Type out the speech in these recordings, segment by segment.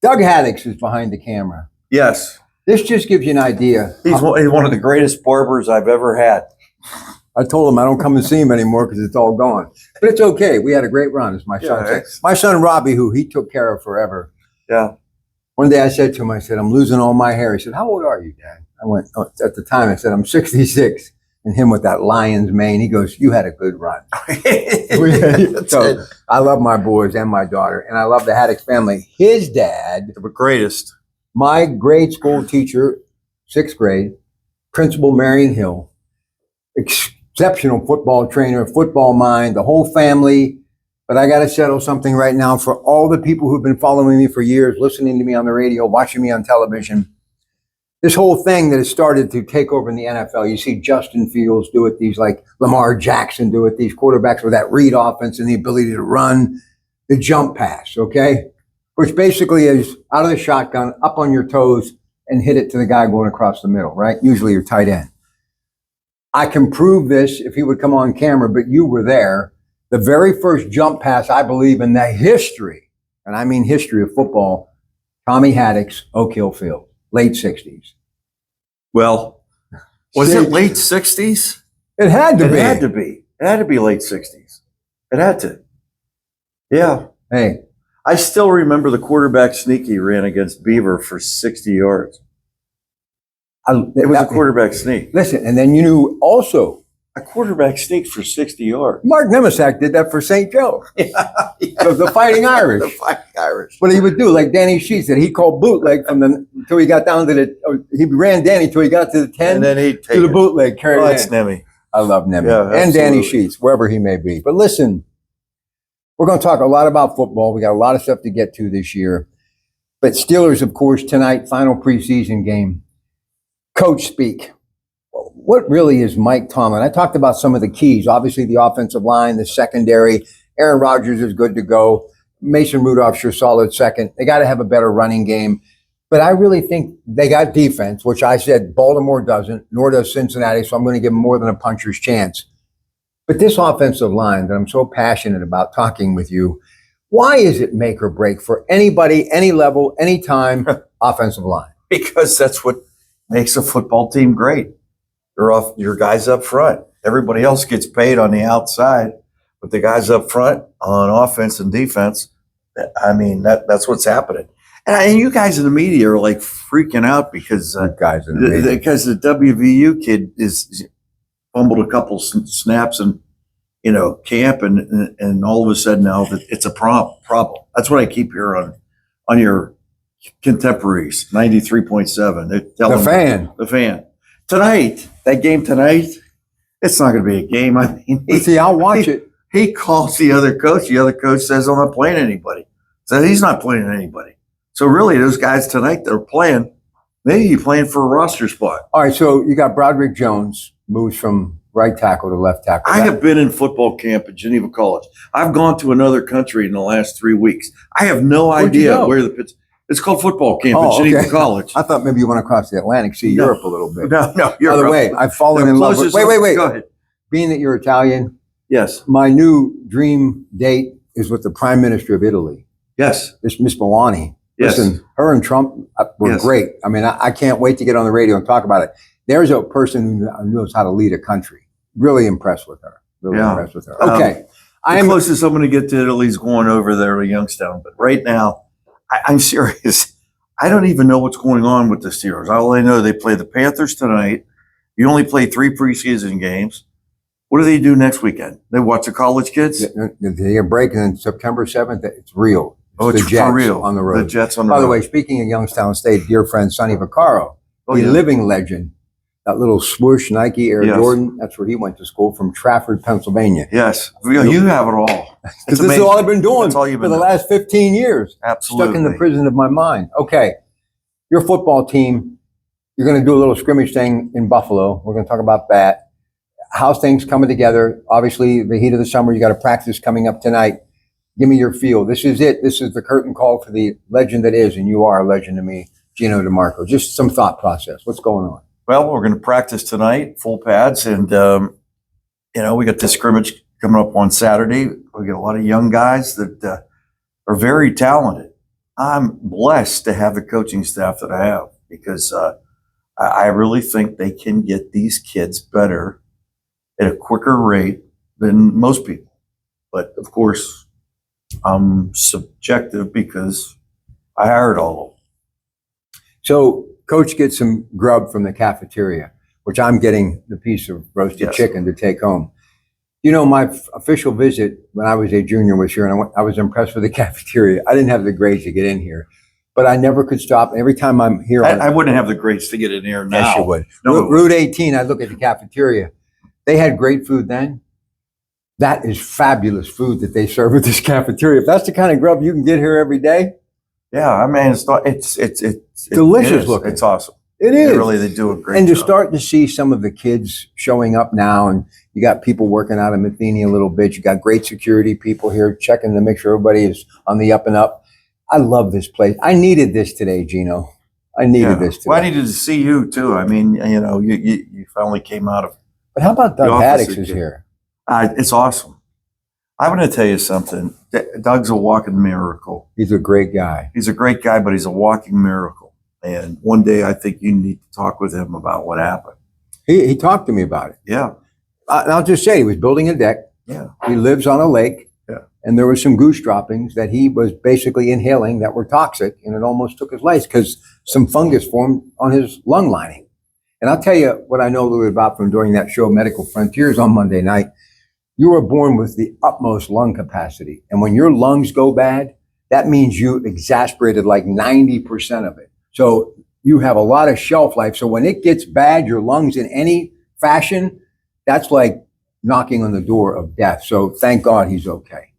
Doug Haddix is behind the camera. Yes. This just gives you an idea. He's one of the greatest barbers I've ever had. I told him I don't come and see him anymore because it's all gone. But it's okay. We had a great run, as my son said. My son, Robbie, who he took care of forever. Yeah. One day I said to him, I said, I'm losing all my hair. He said, how old are you, Dad? I went, at the time, I said, I'm 66. And him with that lion's mane, he goes, you had a good run. So I love my boys and my daughter, and I love the Haddix family. His dad, The greatest. my grade school teacher, 6th grade, Principal Marion Hill, exceptional football trainer, football mind, the whole family. But I got to settle something right now for all the people who've been following me for years, listening to me on the radio, watching me on television. This whole thing that has started to take over in the NFL. You see Justin Fields do it, these like Lamar Jackson do it, these quarterbacks with that read offense and the ability to run the jump pass, okay? Which basically is out of the shotgun, up on your toes, and hit it to the guy going across the middle, right? Usually your tight end. I can prove this if he would come on camera, but you were there. The very first jump pass, I believe, in the history, and I mean history of football, Tommy Haddix, Oak Hill Field, late 60s. Well, was it late 60s? It had to be. It had to be. It had to be late 60s. It had to. Yeah. Hey. I still remember the quarterback sneak he ran against Beaver for 60 yards. It was a quarterback sneak. Listen, and then you knew also. A quarterback sneak for 60 yards. Mark Nemisak did that for St. Joe. The Fighting Irish. The Fighting Irish. What he would do, like Danny Sheets said, he called bootleg until he got down to he ran Danny till he got to the 10. And then he'd take the bootleg, carry it that's in. Nemi. I love Nemi. Yeah, and Danny Sheets, wherever he may be. But listen, we're going to talk a lot about football. We got a lot of stuff to get to this year. But Steelers, of course, tonight, final preseason game. Coach speak. What really is Mike Tomlin? I talked about some of the keys. Obviously, the offensive line, the secondary. Aaron Rodgers is good to go. Mason Rudolph's your solid second. They got to have a better running game. But I really think they got defense, which I said Baltimore doesn't, nor does Cincinnati, so I'm going to give them more than a puncher's chance. But this offensive line that I'm so passionate about talking with you, why is it make or break for anybody, any level, any time, offensive line? Because that's what makes a football team great. Your guys up front. Everybody else gets paid on the outside, but the guys up front on offense and defense, I mean, that's what's happening. And you guys in the media are like freaking out because the WVU kid is fumbled a couple snaps and camp, and all of a sudden now that it's a problem. That's what I keep hearing on your contemporaries. 93.7. The fan. Tonight, that game tonight, it's not going to be a game. I mean, I'll watch it. He calls the other coach. The other coach says, I'm not playing anybody. So he's not playing anybody. So really, those guys tonight that are playing, maybe you're playing for a roster spot. All right, so you got Broderick Jones, moves from right tackle to left tackle. I have been in football camp at Geneva College. I've gone to another country in the last 3 weeks. I have no idea where the pitch. It's called football camp at Geneva College. I thought maybe you went across the Atlantic, see Europe a little bit. No. By the way, I've fallen in love with. Wait. Go ahead. Being that you're Italian, yes, my new dream date is with the Prime Minister of Italy. Yes, this Miss Meloni. Yes. Listen, her and Trump were great. I mean, I can't wait to get on the radio and talk about it. There's a person who knows how to lead a country. Really impressed with her. Impressed with her. Okay, the closest I'm going to get to Italy is going over there to Youngstown. But right now, I'm serious. I don't even know what's going on with the Steelers. All I know, they play the Panthers tonight. You only play 3 preseason games. What do they do next weekend? They watch the college kids? They break, and then September 7th, it's real. It's the Jets for real. On the road. The Jets on the road. By the way, speaking of Youngstown State, dear friend Sonny Vaccaro, living legend, that little swoosh Nike Air Jordan, that's where he went to school, from Trafford, Pennsylvania. Yes. You have it all. Because this is all I've been doing for the last 15 years. Absolutely. Stuck in the prison of my mind. Okay. Your football team, you're going to do a little scrimmage thing in Buffalo. We're going to talk about that. How's things coming together? Obviously, the heat of the summer, you got a practice coming up tonight. Give me your feel. This is it. This is the curtain call for the legend that is, and you are a legend to me, Geno DeMarco. Just some thought process. What's going on? Well, we're going to practice tonight, full pads, and we got this scrimmage coming up on Saturday. We got a lot of young guys that are very talented. I'm blessed to have the coaching staff that I have because I really think they can get these kids better at a quicker rate than most people. But of course, I'm subjective because I hired all of them. So Coach gets some grub from the cafeteria, which I'm getting the piece of roasted chicken to take home. You know, my official visit when I was a junior was here, and I was impressed with the cafeteria. I didn't have the grades to get in here, but I never could stop. Every time I'm here, I wouldn't have the grades to get in here now. Yes, you would. No, Route 18, I look at the cafeteria. They had great food then. That is fabulous food that they serve at this cafeteria. If that's the kind of grub you can get here every day, yeah, I mean, it's delicious looking. It's awesome. It is. They do a great job. And to job. start to see some of the kids showing up now, and you got people working out of Matheny a little bit. You got great security people here checking to make sure everybody is on the up and up. I love this place. I needed this today, Geno. I needed this today. Well, I needed to see you too. I mean, you know, you finally came out of. But how about Doug Haddix is here? It's awesome. I'm going to tell you something. Doug's a walking miracle. He's a great guy. He's a great guy, but he's a walking miracle. And one day I think you need to talk with him about what happened. He talked to me about it. Yeah. I'll just say he was building a deck. Yeah. He lives on a lake. Yeah. And there were some goose droppings that he was basically inhaling that were toxic, and it almost took his life because some fungus formed on his lung lining. And I'll tell you what I know a little bit about from doing that show, Medical Frontiers, on Monday night. You were born with the utmost lung capacity. And when your lungs go bad, that means you exasperated like 90% of it. So you have a lot of shelf life. So when it gets bad, your lungs in any fashion, that's like knocking on the door of death. So thank God he's okay.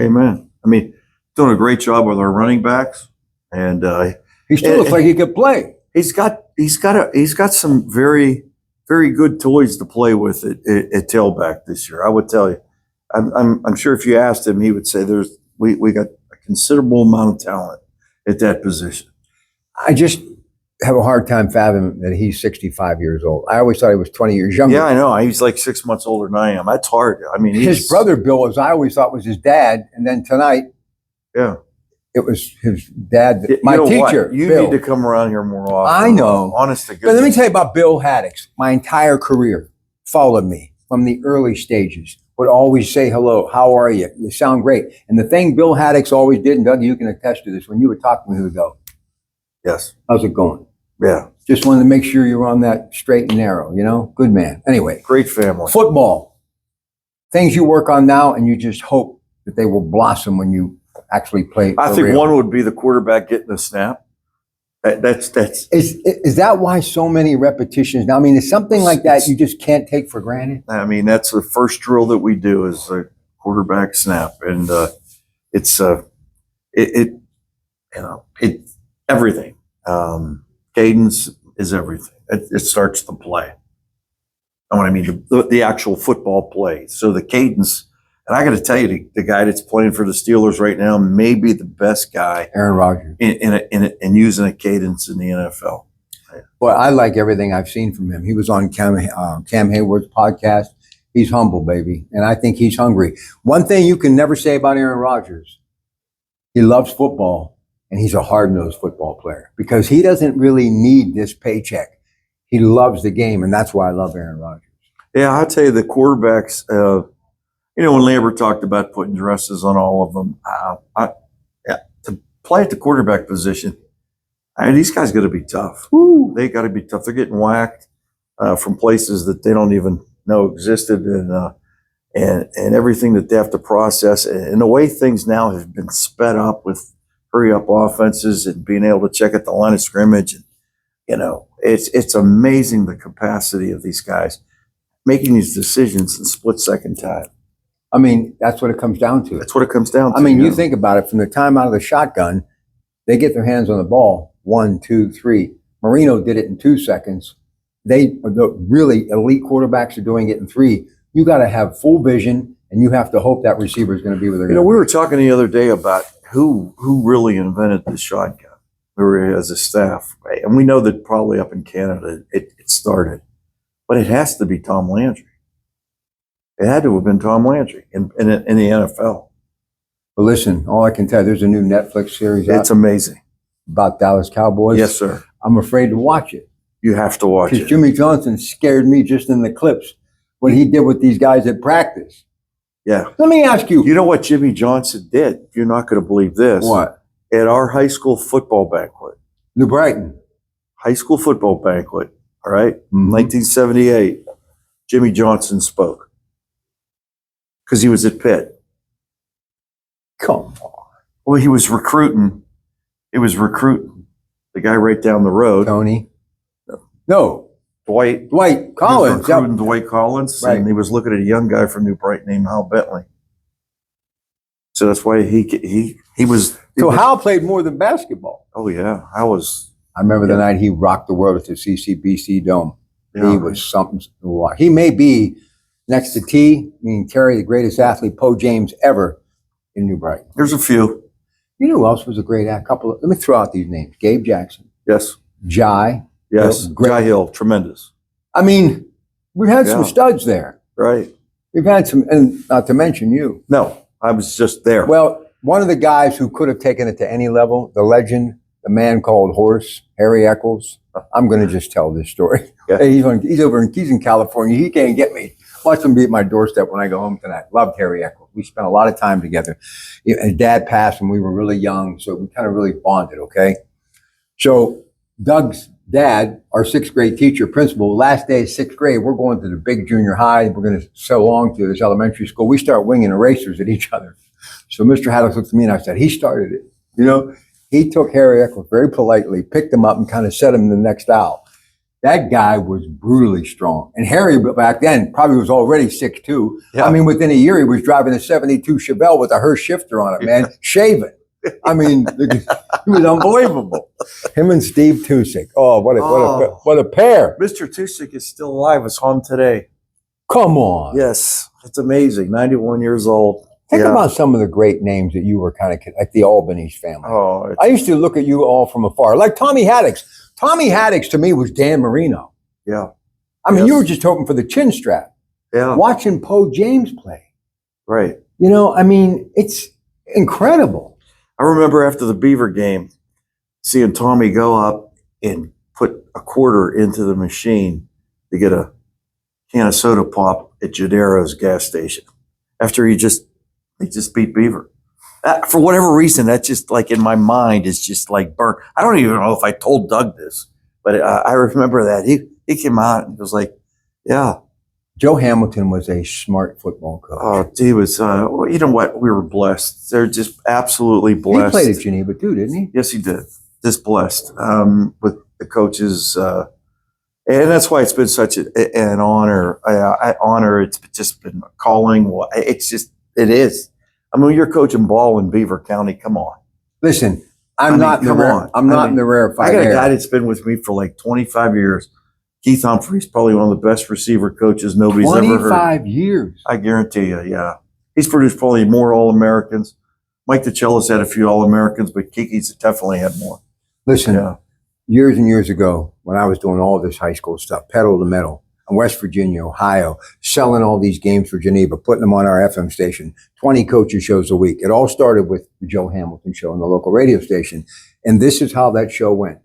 Amen. I mean, doing a great job with our running backs. And he still looks like he could play. He's got some very, very good toys to play with at tailback this year. I would tell you. I'm sure if you asked him, he would say we got a considerable amount of talent at that position. I just have a hard time fathoming that he's 65 years old. I always thought he was 20 years younger. Yeah, I know. He's like 6 months older than I am. That's hard. I mean, his brother Bill, as I always thought, was his dad, and then tonight, it was his dad. My teacher. You Bill. need to come around here more often. I know. Honest to goodness. But let me tell you about Bill Haddix. My entire career followed me from the early stages. Would always say hello. How are you? You sound great. And the thing Bill Haddix always did, and Doug, you can attest to this. When you would talk to me, he would go, "Yes, how's it going?" Yeah. Just wanted to make sure you were on that straight and narrow. You know, good man. Anyway, great family. Football. Things you work on now, and you just hope that they will blossom when you actually play. I think one would be the quarterback getting a snap. That's is that why so many repetitions now? I mean, is something like that you just can't take for granted? I mean, that's the first drill that we do is a quarterback snap, and it's everything. Cadence is everything. It starts the play. And what I mean, the actual football play. So the cadence. And I got to tell you, the guy that's playing for the Steelers right now may be the best guy, Aaron Rodgers, in using a cadence in the NFL. Well, I like everything I've seen from him. He was on Cam Hayward's podcast. He's humble, baby, and I think he's hungry. One thing you can never say about Aaron Rodgers, he loves football, and he's a hard-nosed football player because he doesn't really need this paycheck. He loves the game, and that's why I love Aaron Rodgers. Yeah, I'll tell you, the quarterbacks. You know, when Lambert talked about putting dresses on all of them, to play at the quarterback position, I mean, these guys got to be tough. Woo. They got to be tough. They're getting whacked from places that they don't even know existed, and everything that they have to process. And the way things now have been sped up with hurry-up offenses and being able to check at the line of scrimmage, and you know, it's amazing the capacity of these guys making these decisions in split-second time. I mean, that's what it comes down to. That's what it comes down to. I mean, you think about it, from the time out of the shotgun, they get their hands on the ball, 1, 2, 3. Marino did it in 2 seconds. The really elite quarterbacks are doing it in 3. You got to have full vision, and you have to hope that receiver is going to be where they're going to be. We were talking the other day about who really invented the shotgun. We were as a staff, right? And we know that probably up in Canada it started, but it has to be Tom Landry. It had to have been Tom Landry in the NFL. But listen, all I can tell you, there's a new Netflix series It's out amazing. about Dallas Cowboys. Yes, sir. I'm afraid to watch it You have to watch because it. Jimmy Johnson scared me just in the clips what he did with these guys at practice. Yeah. Let me ask you. You know what Jimmy Johnson did? You're not going to believe this. What? At our high school football banquet, New Brighton. high school football banquet, all right, Mhm. 1978, Jimmy Johnson spoke because he was at Pitt. Come on. Well, he was recruiting. He was recruiting the guy right down the road, Tony. No. Dwight. Dwight He was Collins. recruiting Dwight Collins, Right. and he was looking at a young guy from New Brighton named Hal Bentley. So that's why he was. So Hal played more than basketball. Oh yeah, I was. I remember the night he rocked the world at the CCBC Dome. Yeah. He was something to watch. He may be next to Terry, the greatest athlete, Poe James ever in New Brighton. There's a few. You know who else was a great couple? Let me throw out these names: Gabe Jackson, Yes. Jai. Yes. Great. Guy Hill, tremendous. I mean, we've had some Yeah. studs there. Right. We've had some, and not to mention you. No, I was just there. Well, one of the guys who could have taken it to any level, the legend, the man called Horse, Harry Eccles. I'm going to just tell this story. Yeah. Hey, he's in California. He can't get me. Watch him be at my doorstep when I go home tonight. Loved Harry Eccles. We spent a lot of time together. His dad passed when we were really young, so we kind of really bonded, okay? So Doug's dad, our sixth grade teacher, principal, last day of sixth grade, we're going to the big junior high. We're going to so long to this elementary school. We start winging erasers at each other. So Mr. Haddock looked at me and I said, he started it. You know, he took Harry Eccles very politely, picked him up and kind of set him in the next aisle. That guy was brutally strong. And Harry back then probably was already 6'2". Yeah. I mean, within a year, he was driving a 72 Chevelle with a Hearst shifter on it, man, shaven. I mean, he was unbelievable. Him and Steve Tusick. Oh, what a pair. Mr. Tusick is still alive. Is home today. Come on. Yes, it's amazing. 91 years old. Think about some of the great names that you were kind of like the Albanese family. Oh, I used to look at you all from afar, like Tommy Haddix. Tommy Haddix to me was Dan Marino. yeah. I mean, Yes. you were just hoping for the chin strap. Yeah. Watching Poe James play. Right. You know, I mean, it's incredible. I remember after the Beaver game, seeing Tommy go up and put a quarter into the machine to get a can of soda pop at Genera's gas station. After he just beat Beaver. For whatever reason, that just like in my mind is just like burnt. I don't even know if I told Doug this, but I remember that he came out and was like, "Yeah, Joe Hamilton was a smart football coach. he was. Well, you know what? We were blessed. They're just absolutely He blessed. played at Geneva too, didn't he? Yes, he did. Just blessed with the coaches, and that's why it's been such an honor. I honor. It's just been a calling. It is. I mean, you're coaching ball in Beaver County. Come on. Listen, I'm not in the rarefied I got a air. guy that's been with me for like 25 years. Keith Humphrey's probably one of the best receiver coaches nobody's ever heard. 25 years. I guarantee you, yeah. He's produced probably more All-Americans. Mike DeCello's had a few All-Americans, but Kiki's definitely had more. Listen, Yeah. years and years ago, when I was doing all this high school stuff, pedal to metal, in West Virginia, Ohio, selling all these games for Geneva, putting them on our FM station, 20 coaches shows a week. It all started with the Joe Hamilton show on the local radio station. And this is how that show went.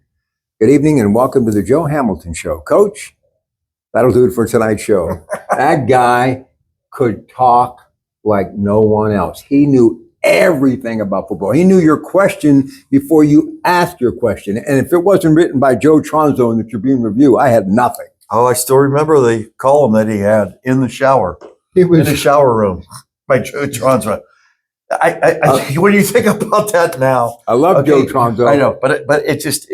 Good evening and welcome to the Joe Hamilton Show. Coach, that'll do it for tonight's show. That guy could talk like no one else. He knew everything about football. He knew your question before you asked your question. And if it wasn't written by Joe Tronzo in the Tribune Review, I had nothing. Oh, I still remember the column that he had in the shower, He in was the shower room by Joe Tronzo. What do you think about that now? I love Okay, Joe Tronzo. I know, but it just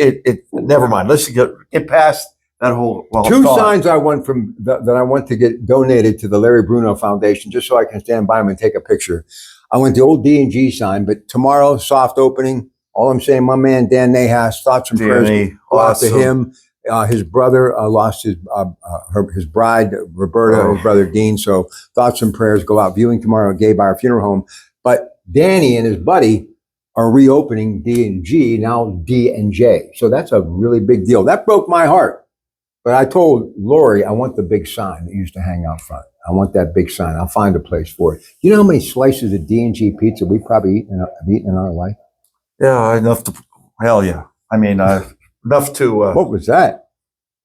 never mind. Let's get past that whole Two thought. signs I want from that I want to get donated to the Larry Bruno Foundation, just so I can stand by him and take a picture. I want the old D&G sign, but tomorrow, soft opening. All I'm saying, my man Dan Nahas, thoughts and prayers Danny, go out to awesome. him. His brother lost his bride, Roberta, his brother Dean. So thoughts and prayers go out. Viewing tomorrow at Gay Bar Funeral Home. But Danny and his buddy are reopening D&G, now D&J. So that's a really big deal. That broke my heart. But I told Lori, I want the big sign that used to hang out front. I want that big sign. I'll find a place for it. You know how many slices of D&G pizza we probably have eaten in our life? Yeah, enough to, hell yeah. I mean, enough to, What was that?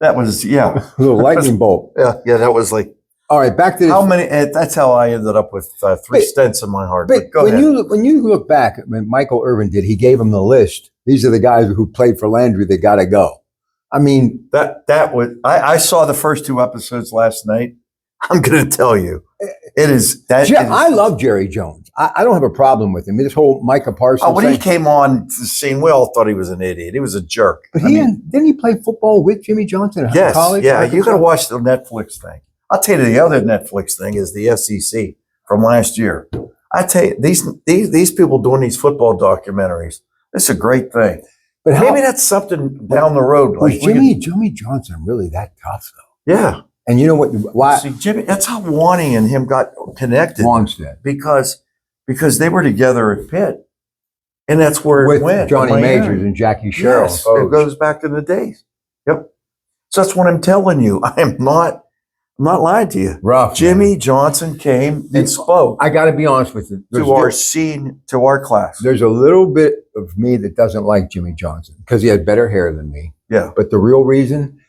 that was, yeah. A little lightning bolt. Yeah, that was like, All right, back to this. how many, that's how I ended up with 3 stents in my heart. But go when ahead. when you look back, when Michael Irvin did, he gave him the list. These are the guys who played for Landry that got to go. I mean, That was, I saw the first 2 episodes last night. I'm going to tell you, it is that. I love Jerry Jones. I don't have a problem with him. This whole Micah Parsons. Oh, when he came on the scene, we all thought he was an idiot. He was a jerk. But didn't he play football with Jimmy Johnson in yes, college? yeah. You got to watch the Netflix thing. I'll tell you, the other Netflix thing is the SEC from last year. I tell you, these people doing these football documentaries. It's a great thing. But maybe that's something down the road. Was Jimmy Johnson really that tough though? Yeah. And you know what? Why? See, Jimmy, that's how Wani and him got connected. Wanstead. Because they were together at Pitt. And that's where With it went. Johnny Miami. Majors and Jackie Sherrill. Yes, it goes back to the days. Yep. So that's what I'm telling you. I'm not lying to you. Rough. Jimmy Johnson came and spoke I got to be honest with you. to our class. There's a little bit of me that doesn't like Jimmy Johnson because he had better hair than me. Yeah. But the real reason,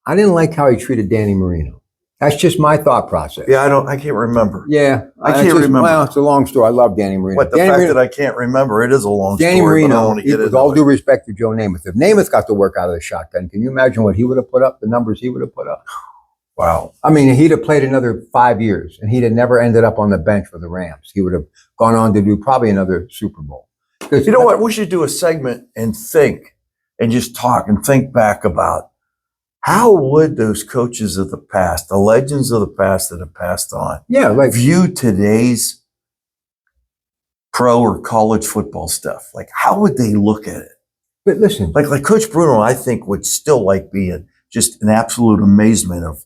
I didn't like how he treated Danny Marino. That's just my thought process. Yeah, I can't remember. Yeah. I can't remember. Well, it's a long story. I love Danny Marino. But the Danny fact Marino, that I can't remember, it is a long Danny story. Marino, I don't want to get with into all it. due respect to Joe Namath, if Namath got to work out of the shotgun, can you imagine what he would have put up, the numbers he would have put up? Wow. I mean, he'd have played another 5 years, and he'd have never ended up on the bench for the Rams. He would have gone on to do probably another Super Bowl. You know what? We should do a segment and think and just talk and think back about how would those coaches of the past, the legends of the past that have passed on, view today's pro or college football stuff? Like, how would they look at it? But listen, Like Coach Bruno, I think would still be just an absolute amazement of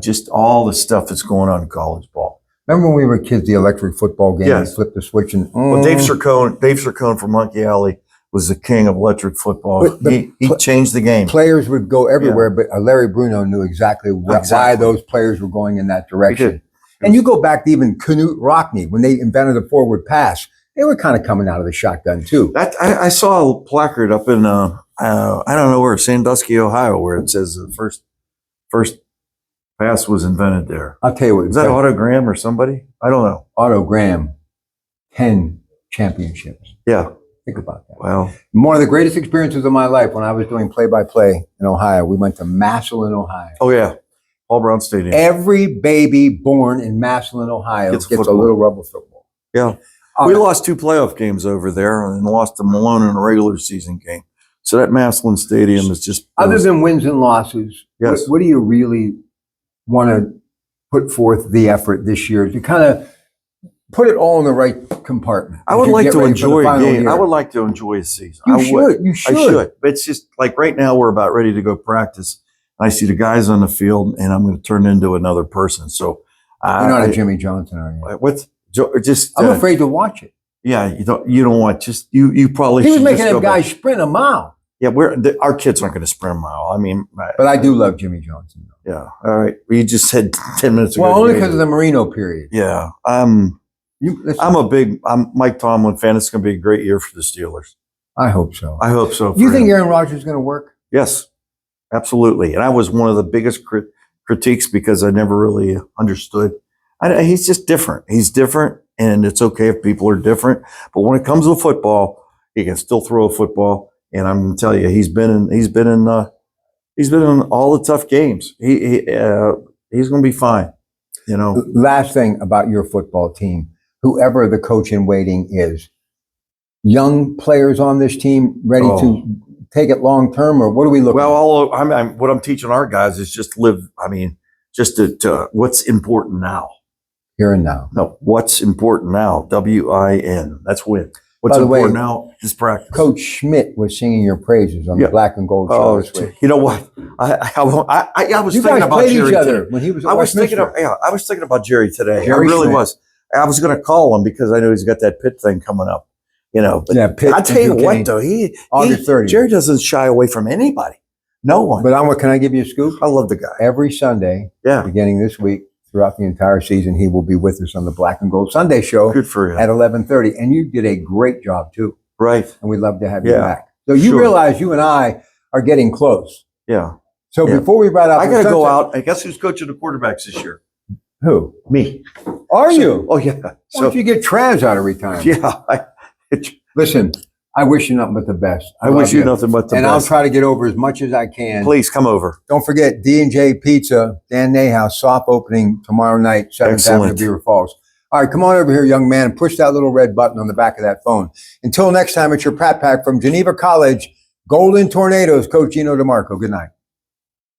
just all the stuff that's going on in college ball. remember when we were kids, the electric football game, Yes. we flipped the switch and Well, Dave Sircone from Monkey Alley was the king of electric football. But He changed the game. players would go everywhere, but Larry Bruno knew exactly why those players were going in that direction. And you go back to even Knute Rockne, when they invented the forward pass, they were kind of coming out of the shotgun too. I saw a placard up in I don't know where, Sandusky, Ohio, where it says the first pass was invented there. I'll tell you what. Is that Autogram or somebody? I don't know. Autogram, 10 championships. Yeah. Think about that. Well, One of the greatest experiences of my life when I was doing play-by-play in Ohio, we went to Massillon, Ohio. oh yeah, Paul Brown Stadium. Every baby born in Massillon, Ohio gets a little rubber football. Yeah. We lost 2 playoff games over there and lost to Malone in a regular season game. So that Massillon Stadium is just... Other than wins and losses, Yes. what do you really want to put forth the effort this year to kind of put it all in the right compartment? I would like to enjoy a game. I would like to enjoy a season. You I should. would. You should. I should. But it's just like right now we're about ready to go practice. I see the guys on the field and I'm going to turn into another person. So You're not a Jimmy Johnson, are you? What's just? I'm afraid to watch it. Yeah, you don't want just you probably. He was should making just them go back. guys sprint a mile. Yeah, our kids aren't going to sprint a mile. I mean, But I do love Jimmy Johnson. Though. yeah. All right. You just said 10 minutes ago. Well, only because of the Marino period. Yeah. Listen, I'm Mike Tomlin fan. It's going to be a great year for the Steelers. I hope so. I hope so. You think Aaron Rodgers is going to work? Yes, absolutely. And I was one of the biggest critiques because I never really understood. He's just different. He's different, and it's okay if people are different. But when it comes to football, he can still throw a football. And I'm going to tell you, he's been in all the tough games. He's going to be fine. You know. Last thing about your football team, whoever the coach in waiting is, young players on this team ready to take it long term, or what do we look? Well, what I'm teaching our guys is just live. I mean, just to what's important now. Here and now. No, what's important now? WIN. That's win. What's By the way, important now is practice. Coach Schmidt was singing your praises on the Black and Gold show this week. You know what? I was You thinking guys about played Jerry each other today. when he was at I was thinking about Jerry today. Jerry I really Schmidt. was. I was going to call him because I know he's got that Pitt thing coming up. You know, but Yeah, Pitt I tell you and what, Duquesne. though, August 30th. Jerry doesn't shy away from anybody. No one. But can I give you a scoop? I love the guy. Every Sunday, Yeah. beginning this week, throughout the entire season, he will be with us on the Black and Gold Sunday show Good for you. at 11:30. And you did a great job too. Right. And we'd love to have you Yeah. back. So you Sure. realize you and I are getting close. Yeah. So Yeah. before we brought up, I got to go out. I guess who's coaching the quarterbacks this year? Who Me. are So- you? Oh, yeah. Why So, don't you get Traz out of retirement? yeah. Listen, I wish you nothing but the best. I love wish you nothing but the and best. I'll try to get over as much as I can. Please come over. Don't forget D&J Pizza, Dan Nayhouse, soft opening tomorrow night, 7th Avenue, Excellent. Beaver Falls. All right, come on over here, young man, and push that little red button on the back of that phone. Until next time, it's your Pratt Pack from Geneva College. Golden Tornadoes, Coach Geno DeMarco. Good night.